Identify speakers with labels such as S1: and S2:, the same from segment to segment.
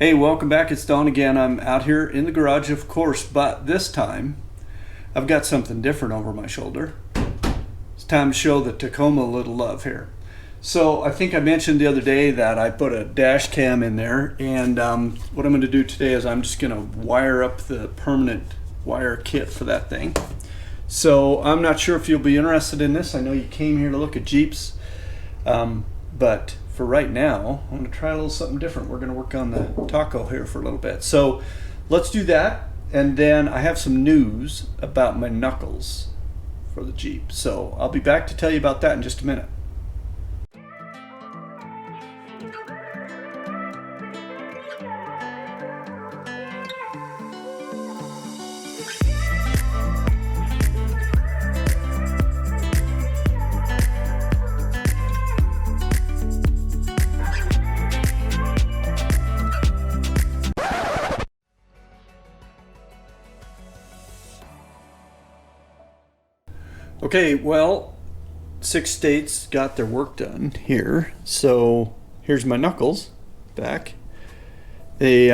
S1: Hey, welcome back. It's Don again. I'm out here in the garage, of course, but this time I've got something different over my shoulder. It's time to show the Tacoma a little love here. So I think I mentioned the other day that I put a dash cam in there, and what I'm going to do today is I'm just going to wire up the permanent wire kit for that thing. So I'm not sure if you'll be interested in this. I know you came here to look at Jeeps, but for right now, I'm going to try a little something different. We're going to work on the taco here for a little bit. So let's do that. And then I have some news about my knuckles for the Jeep. So I'll be back to tell you about that in just a minute. Okay, well, 6 states got their work done here. So here's my knuckles back. They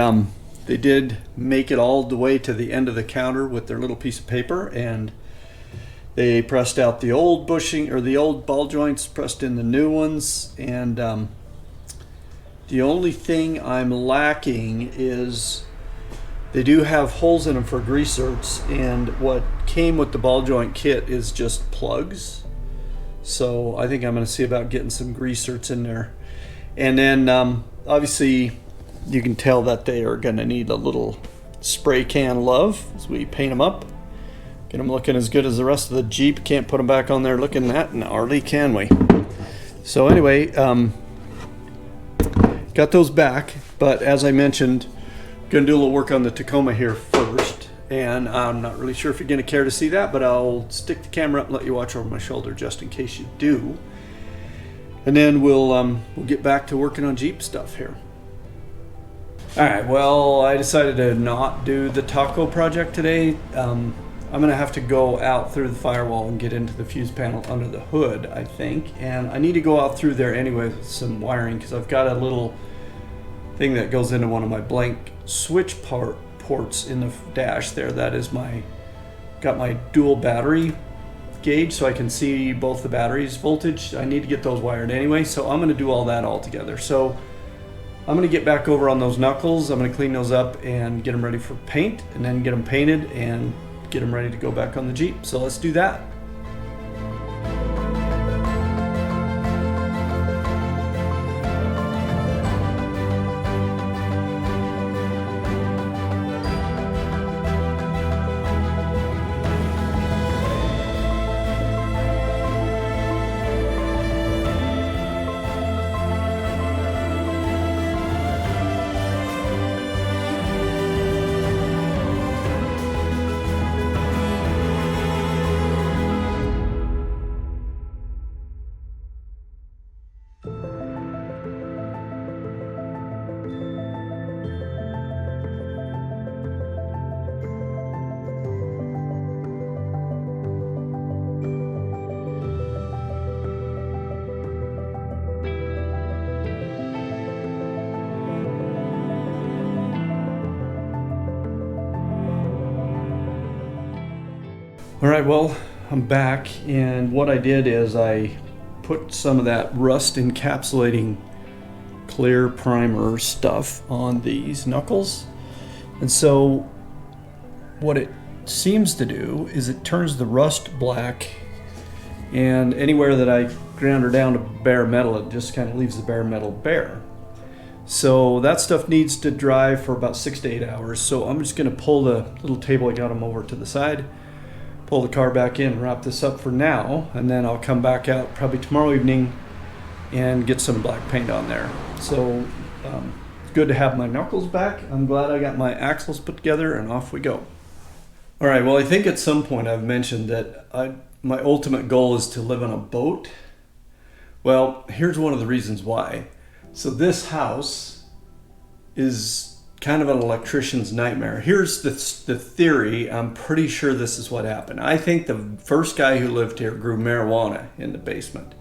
S1: did make it all the way to the end of the counter with their little piece of paper, and they pressed out the old bushing or the old ball joints, pressed in the new ones, and the only thing I'm lacking is they do have holes in them for grease zerks, and what came with the ball joint kit is just plugs. So I think I'm going to see about getting some grease zerks in there. And then obviously you can tell that they are going to need a little spray can love as we paint them up. Get them looking as good as the rest of the Jeep. Can't put them back on there looking that gnarly, can we? So anyway, got those back, but as I mentioned, going to do a little work on the Tacoma here first, and I'm not really sure if you're going to care to see that, but I'll stick the camera up and let you watch over my shoulder just in case you do. And then we'll get back to working on Jeep stuff here. Alright, well, I decided to not do the taco project today. I'm going to have to go out through the firewall and get into the fuse panel under the hood, I think. And I need to go out through there anyway with some wiring, because I've got a little thing that goes into one of my blank switch ports in the dash there. That is got my dual battery gauge, so I can see both the batteries voltage. I need to get those wired anyway, so I'm going to do all that all together. So I'm going to get back over on those knuckles. I'm going to clean those up and get them ready for paint, and then get them painted and get them ready to go back on the Jeep. So let's do that. All right, well, I'm back, and what I did is I put some of that rust encapsulating clear primer stuff on these knuckles. And so what it seems to do is it turns the rust black, and anywhere that I ground her down to bare metal, it just kind of leaves the bare metal bare. So that stuff needs to dry for about 6 to 8 hours. So I'm just going to pull the little table I got them over to the side, pull the car back in, wrap this up for now, and then I'll come back out probably tomorrow evening and get some black paint on there. So it's good to have my knuckles back. I'm glad I got my axles put together, and off we go. All right, well, I think at some point I've mentioned that my ultimate goal is to live on a boat. Well, here's one of the reasons why. So this house is kind of an electrician's nightmare. Here's the theory. I'm pretty sure this is what happened. I think the first guy who lived here grew marijuana in the basement,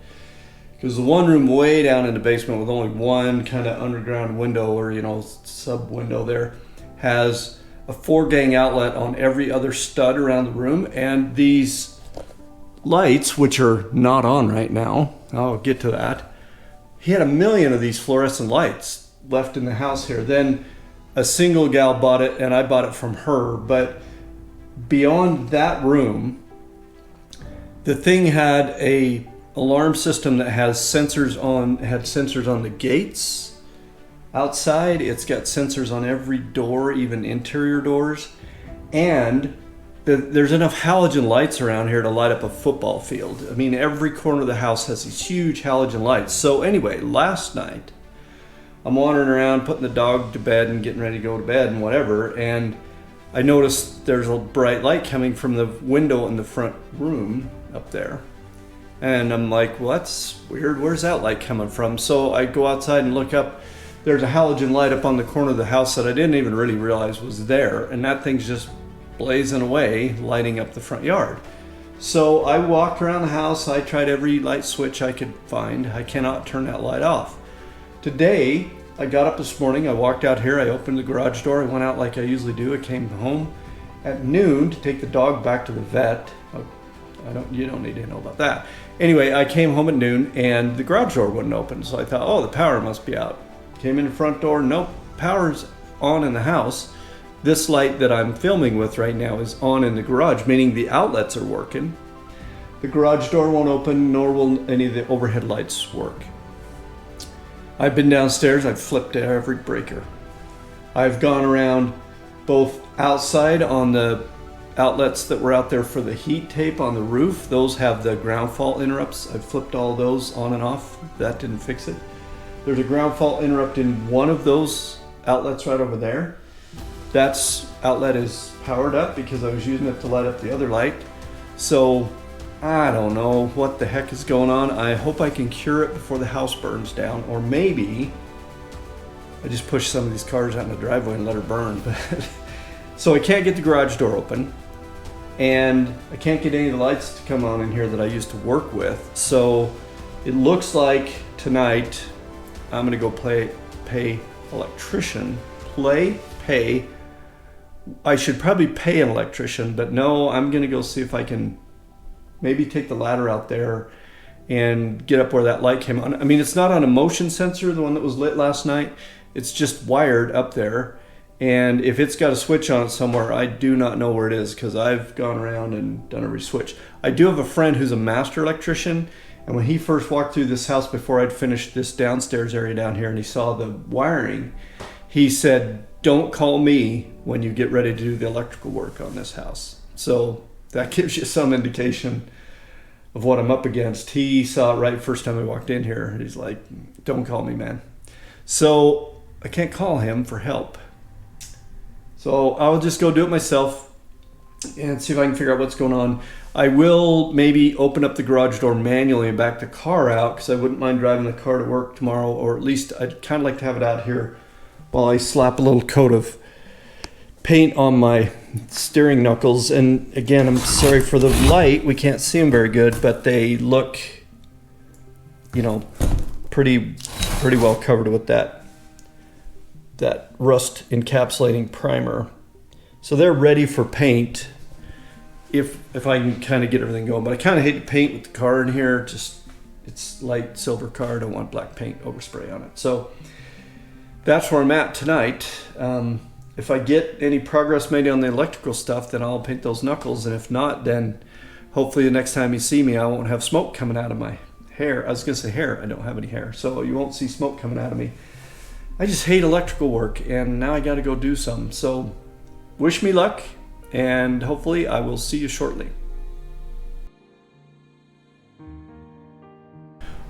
S1: Because the one room way down in the basement with only one kind of underground window or, sub window there has a 4-gang outlet on every other stud around the room. And these lights, which are not on right now, I'll get to that. He had 1 million of these fluorescent lights left in the house here. Then a single gal bought it and I bought it from her. But beyond that room, the thing had a alarm system that had sensors on the gates outside. It's got sensors on every door, even interior doors. And there's enough halogen lights around here to light up a football field. I mean, every corner of the house has these huge halogen lights. So anyway, last night, I'm wandering around putting the dog to bed and getting ready to go to bed and whatever. And I noticed there's a bright light coming from the window in the front room up there. And I'm like, well, that's weird. Where's that light coming from? So I go outside and look up. There's a halogen light up on the corner of the house that I didn't even really realize was there. And that thing's just blazing away, lighting up the front yard. So I walked around the house. I tried every light switch I could find. I cannot turn that light off. Today, I got up this morning. I walked out here. I opened the garage door. I went out like I usually do. I came home at noon to take the dog back to the vet. You don't need to know about that. Anyway, I came home at noon and the garage door wouldn't open. So I thought, oh, the power must be out. Came in the front door. Nope, power's on in the house. This light that I'm filming with right now is on in the garage, meaning the outlets are working. The garage door won't open, nor will any of the overhead lights work. I've been downstairs. I've flipped every breaker. I've gone around both outside on the outlets that were out there for the heat tape on the roof. Those have the ground fault interrupts. I've flipped all those on and off. That didn't fix it. There's a ground fault interrupt in one of those outlets right over there. That outlet is powered up because I was using it to light up the other light. So I don't know what the heck is going on. I hope I can cure it before the house burns down, or maybe I just push some of these cars out in the driveway and let her burn. So I can't get the garage door open. And I can't get any of the lights to come on in here that I used to work with. So it looks like tonight I'm gonna go pay electrician. Pay. I should probably pay an electrician, but no, I'm gonna go see if I can maybe take the ladder out there and get up where that light came on. I mean, it's not on a motion sensor, the one that was lit last night. It's just wired up there. And if it's got a switch on it somewhere, I do not know where it is because I've gone around and done every switch. I do have a friend who's a master electrician, and when he first walked through this house before I'd finished this downstairs area down here and he saw the wiring, he said, don't call me when you get ready to do the electrical work on this house. So that gives you some indication of what I'm up against. He saw it right first time I walked in here. He's like, don't call me, man. So I can't call him for help. So I'll just go do it myself and see if I can figure out what's going on. I will maybe open up the garage door manually and back the car out because I wouldn't mind driving the car to work tomorrow, or at least I'd kind of like to have it out here while I slap a little coat of paint on my steering knuckles. And again, I'm sorry for the light. We can't see them very good, but they look, pretty well covered with that rust encapsulating primer. So they're ready for paint if I can kind of get everything going. But I kind of hate to paint with the car in here. Just, it's light silver car. I don't want black paint overspray on it. So that's where I'm at tonight. If I get any progress made on the electrical stuff, then I'll paint those knuckles. And if not, then hopefully the next time you see me, I won't have smoke coming out of my hair. I was going to say hair. I don't have any hair. So you won't see smoke coming out of me. I just hate electrical work, and now I got to go do some. So wish me luck, and hopefully I will see you shortly.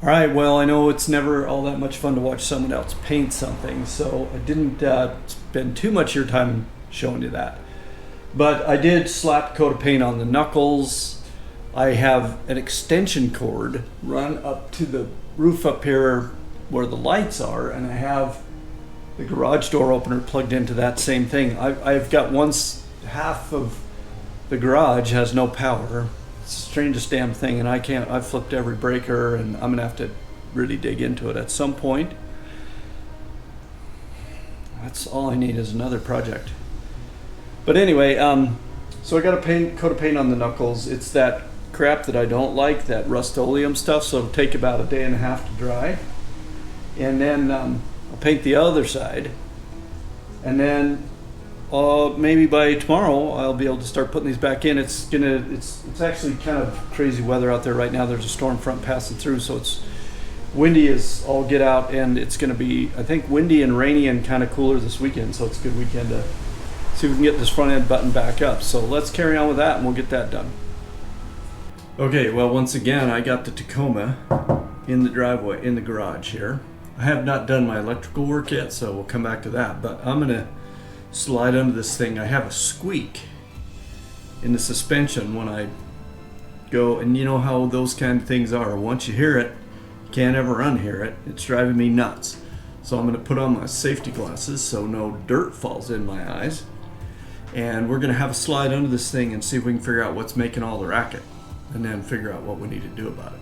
S1: All right, well, I know it's never all that much fun to watch someone else paint something, so I didn't spend too much of your time showing you that. But I did slap a coat of paint on the knuckles. I have an extension cord run up to the roof up here where the lights are, and I have the garage door opener plugged into that same thing. I've got half of the garage has no power. It's the strangest damn thing, and I've flipped every breaker, and I'm gonna have to really dig into it at some point. That's all I need is another project. But anyway, so I got a coat of paint on the knuckles. It's that crap that I don't like, that Rust-Oleum stuff, so it'll take about a day and a half to dry. And then I'll paint the other side. And then maybe by tomorrow I'll be able to start putting these back in. It's actually kind of crazy weather out there right now. There's a storm front passing through, so it's windy as all get out, and it's going to be, I think, windy and rainy and kind of cooler this weekend, so it's a good weekend to see if we can get this front end button back up. So let's carry on with that and we'll get that done. Okay, well, once again, I got the Tacoma in the driveway, in the garage here. I have not done my electrical work yet, so we'll come back to that, but I'm going to slide under this thing. I have a squeak in the suspension when I go, and you know how those kind of things are. Once you hear it, you can't ever unhear it. It's driving me nuts. So I'm going to put on my safety glasses so no dirt falls in my eyes. And we're going to have a slide under this thing and see if we can figure out what's making all the racket, and then figure out what we need to do about it.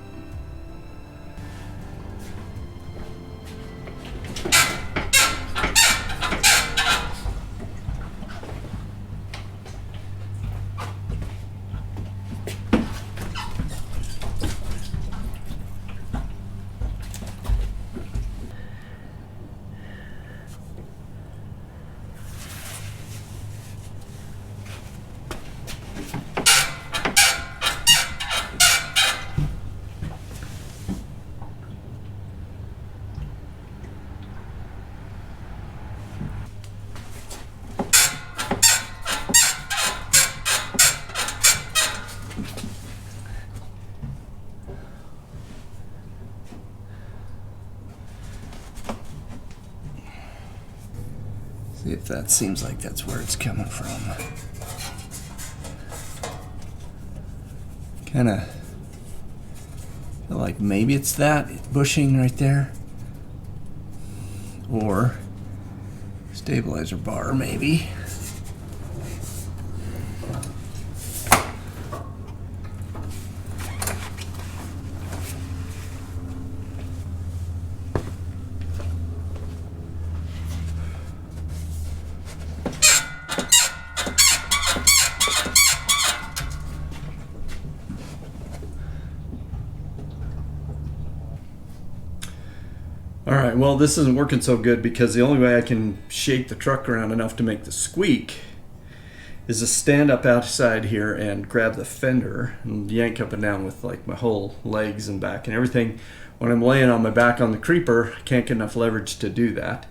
S1: See if that seems like that's where it's coming from. Kind of feel like maybe it's that bushing right there, or stabilizer bar maybe. Alright, well, this isn't working so good because the only way I can shake the truck around enough to make the squeak is to stand up outside here and grab the fender and yank up and down with like my whole legs and back and everything. When I'm laying on my back on the creeper, I can't get enough leverage to do that.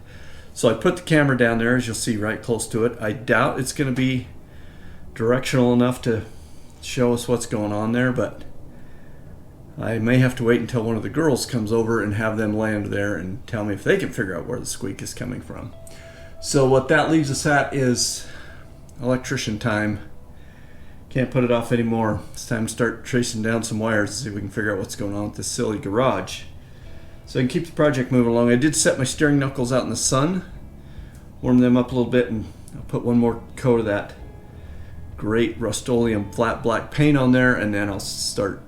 S1: So I put the camera down there, as you'll see, right close to it. I doubt it's going to be directional enough to show us what's going on there, but I may have to wait until one of the girls comes over and have them land there and tell me if they can figure out where the squeak is coming from. So what that leaves us at is electrician time. Can't put it off anymore. It's time to start tracing down some wires and see if we can figure out what's going on with this silly garage, so I can keep the project moving along. I did set my steering knuckles out in the sun, warm them up a little bit, and I'll put one more coat of that great Rust-Oleum flat black paint on there, and then I'll start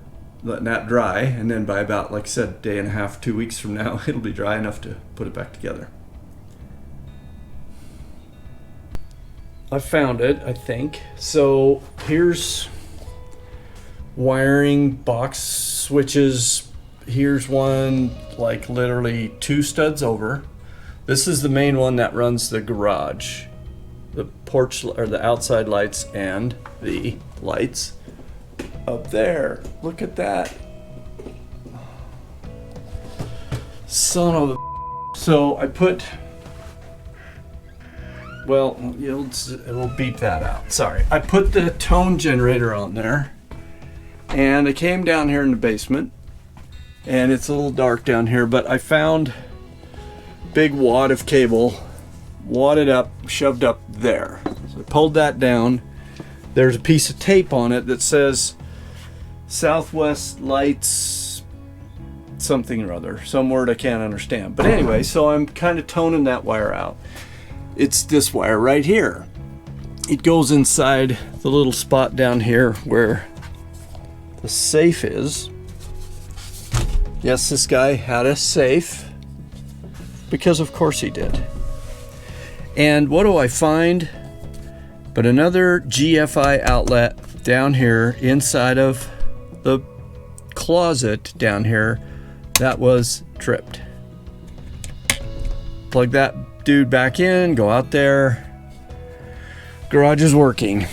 S1: letting that dry, and then by about, like I said, day and a half, 2 weeks from now, it'll be dry enough to put it back together. I found it, I think. So here's wiring, box switches. Here's one like literally 2 studs over. This is the main one that runs the garage, the porch or the outside lights, and the lights up there. Look at that. Son of a. So I put, well, it'll beep that out. Sorry. I put the tone generator on there, and I came down here in the basement, and it's a little dark down here, but I found big wad of cable, wadded up, shoved up there. So I pulled that down. There's a piece of tape on it that says Southwest Lights something or other, some word I can't understand. But anyway, so I'm kind of toning that wire out. It's this wire right here. It goes inside the little spot down here where the safe is. Yes, this guy had a safe, because of course he did. And what do I find but another GFI outlet down here inside of the closet down here that was tripped. Plug that dude back in, go out there. Garage is working.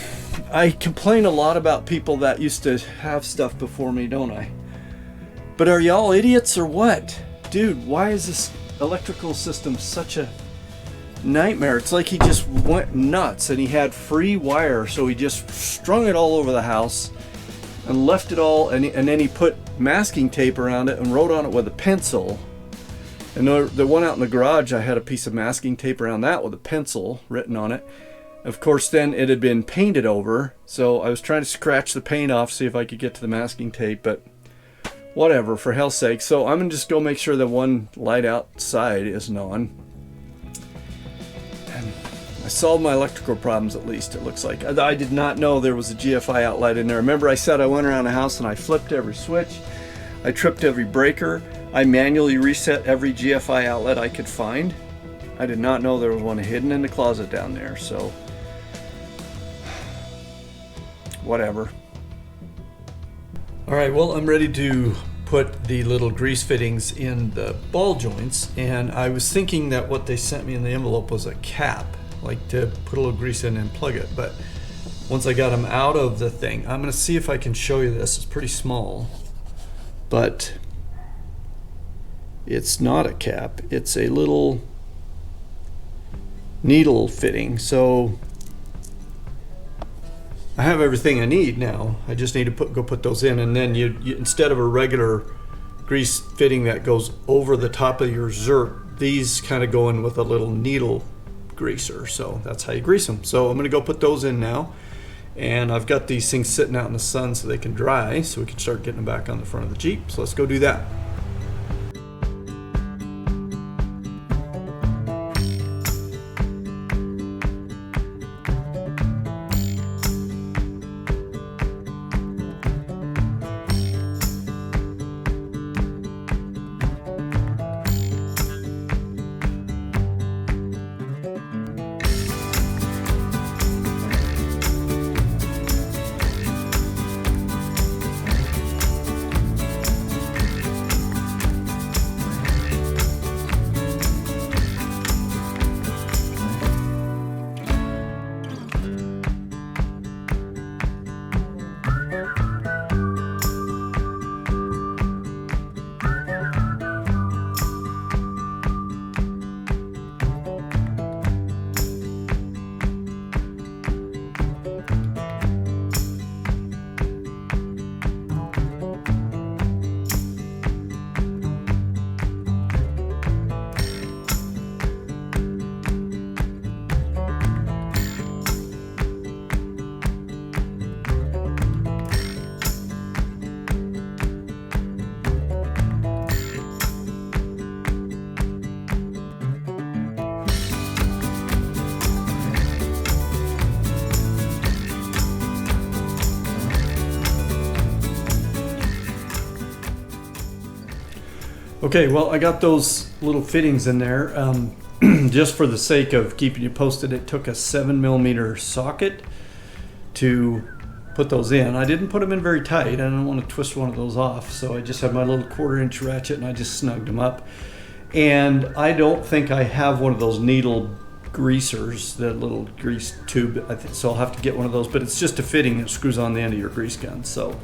S1: I complain a lot about people that used to have stuff before me, don't I? But are y'all idiots or what? Dude, why is this electrical system such a nightmare? It's like he just went nuts and he had free wire, so he just strung it all over the house and left it all, and then he put masking tape around it and wrote on it with a pencil. And the one out in the garage, I had a piece of masking tape around that with a pencil written on it. Of course, then it had been painted over, so I was trying to scratch the paint off, see if I could get to the masking tape, but whatever, for hell's sake. So I'm gonna just go make sure that one light outside isn't on. And I solved my electrical problems, at least, it looks like. I did not know there was a GFI outlet in there. Remember I said I went around the house and I flipped every switch, I tripped every breaker, I manually reset every GFI outlet I could find. I did not know there was one hidden in the closet down there, so whatever. All right, well, I'm ready to put the little grease fittings in the ball joints, and I was thinking that what they sent me in the envelope was a cap, like to put a little grease in and plug it. But once I got them out of the thing, I'm gonna see if I can show you this. It's pretty small, but it's not a cap. It's a little needle fitting. So I have everything I need now. I just need to go put those in, and then you instead of a regular grease fitting that goes over the top of your zerk, these kind of go in with a little needle greaser. So that's how you grease them. So I'm gonna go put those in now, and I've got these things sitting out in the sun so they can dry, so we can start getting them back on the front of the Jeep. So let's go do that. Okay, well, I got those little fittings in there. Just for the sake of keeping you posted, it took a 7mm socket to put those in. I didn't put them in very tight. I didn't want to twist one of those off, so I just had my little 1/4" ratchet and I just snugged them up. And I don't think I have one of those needle greasers, the little grease tube, so I'll have to get one of those, but it's just a fitting that screws on the end of your grease gun, so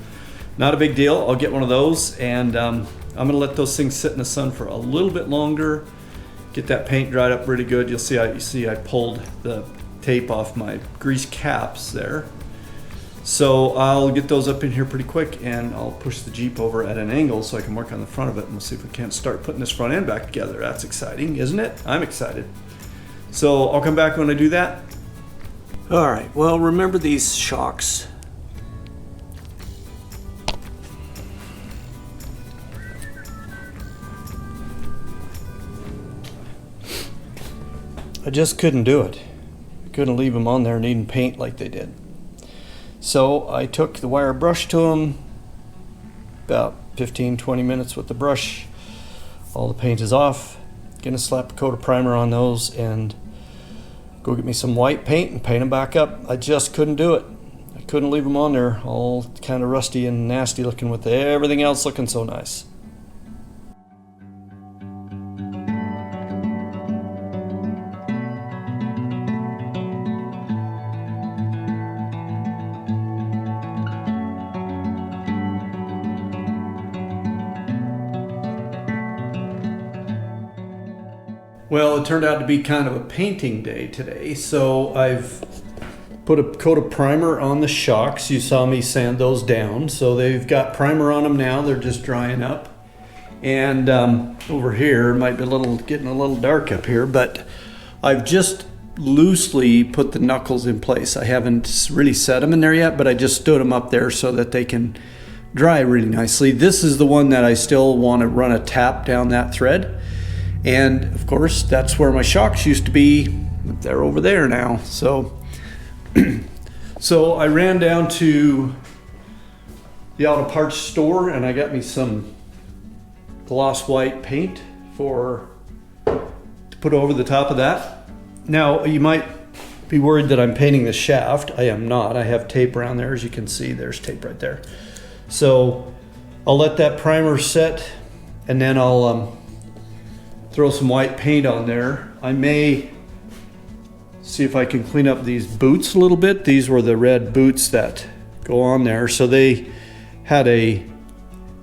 S1: not a big deal. I'll get one of those, and I'm gonna let those things sit in the sun for a little bit longer, get that paint dried up really good. You'll see I pulled the tape off my grease caps there. So I'll get those up in here pretty quick, and I'll push the Jeep over at an angle so I can work on the front of it, and we'll see if we can't start putting this front end back together. That's exciting, isn't it? I'm excited. So I'll come back when I do that. All right, well, remember these shocks. I just couldn't do it. I couldn't leave them on there needing paint like they did. So I took the wire brush to them, about 15-20 minutes with the brush. All the paint is off. Gonna slap a coat of primer on those and go get me some white paint and paint them back up. I just couldn't do it. I couldn't leave them on there all kind of rusty and nasty looking with everything else looking so nice. Well, it turned out to be kind of a painting day today, so I've put a coat of primer on the shocks. You saw me sand those down, so they've got primer on them now. They're just drying up. And over here, it might be getting a little dark up here, but I've just loosely put the knuckles in place. I haven't really set them in there yet, but I just stood them up there so that they can dry really nicely. This is the one that I still want to run a tap down that thread. And of course, that's where my shocks used to be. They're over there now. So, so I ran down to the auto parts store and I got me some gloss white paint to put over the top of that. Now, you might be worried that I'm painting the shaft. I am not. I have tape around there. As you can see, there's tape right there. So I'll let that primer set and then I'll throw some white paint on there. I may see if I can clean up these boots a little bit. These were the red boots that go on there. So they had a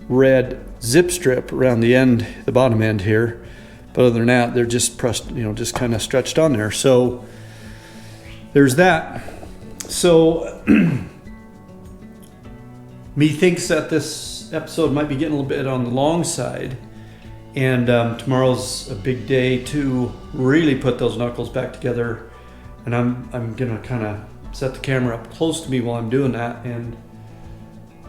S1: red zip strip around the end, the bottom end here. But other than that, they're just pressed, just kind of stretched on there. So there's that. So methinks that this episode might be getting a little bit on the long side. And tomorrow's a big day to really put those knuckles back together. And I'm gonna kind of set the camera up close to me while I'm doing that and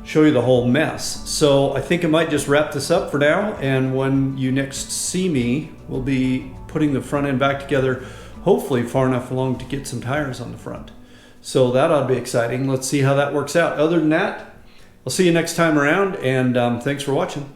S1: show you the whole mess. So I think I might just wrap this up for now. And when you next see me, we'll be putting the front end back together, hopefully far enough along to get some tires on the front. So that ought to be exciting. Let's see how that works out. Other than that, I'll see you next time around, and thanks for watching.